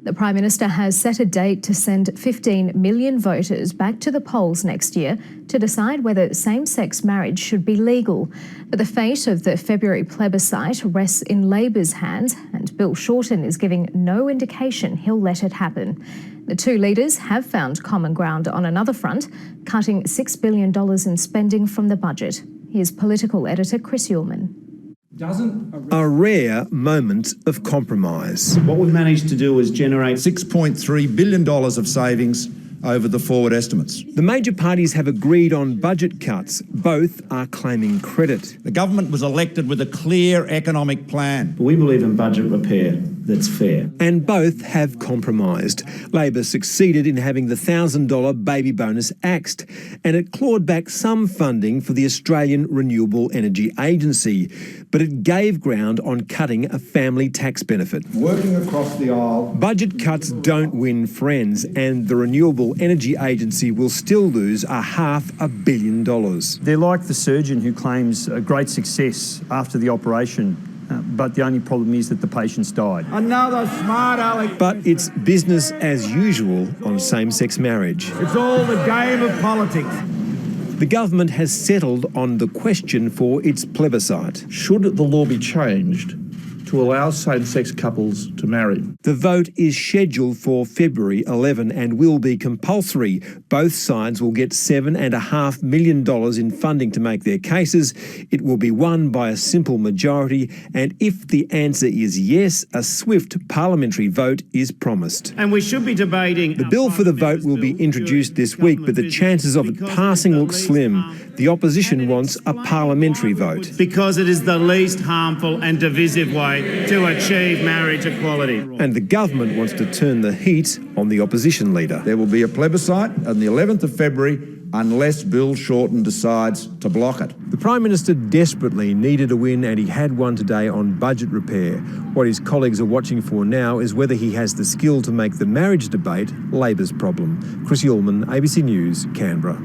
The Prime Minister has set a date to send 15 million voters back to the polls next year to decide whether same-sex marriage should be legal. But the fate of the February plebiscite rests in Labor's hands, and Bill Shorten is giving no indication he'll let it happen. The two leaders have found common ground on another front, cutting $6 billion in spending from the budget. Here's political editor Chris Uhlmann. A rare moment of compromise. What we've managed to do is generate $6.3 billion of savings over the forward estimates. The major parties have agreed on budget cuts. Both are claiming credit. The government was elected with a clear economic plan. We believe in budget repair that's fair. And both have compromised. Labor succeeded in having the $1,000 baby bonus axed, and it clawed back some funding for the Australian Renewable Energy Agency, but it gave ground on cutting a family tax benefit. Working across the aisle. Budget cuts don't win friends, and the Renewable Energy Agency will still lose $500 million. They're like the surgeon who claims a great success after the operation, but the only problem is that the patients died. Another smart aleck. But it's business as usual on same-sex marriage. It's all the game of politics. The government has settled on the question for its plebiscite. Should the law be changed to allow same-sex couples to marry? The vote is scheduled for February 11 and will be compulsory. Both sides will get $7.5 million in funding to make their cases. It will be won by a simple majority, and if the answer is yes, a swift parliamentary vote is promised. And we should be debating... The bill for the vote will be introduced this week, but the chances of it passing look slim. The opposition wants a parliamentary vote. Because it is the least harmful and divisive way to achieve marriage equality. And the government wants to turn the heat on the opposition leader. There will be a plebiscite on the 11th of February unless Bill Shorten decides to block it. The Prime Minister desperately needed a win, and he had one today on budget repair. What his colleagues are watching for now is whether he has the skill to make the marriage debate Labor's problem. Chris Uhlmann, ABC News, Canberra.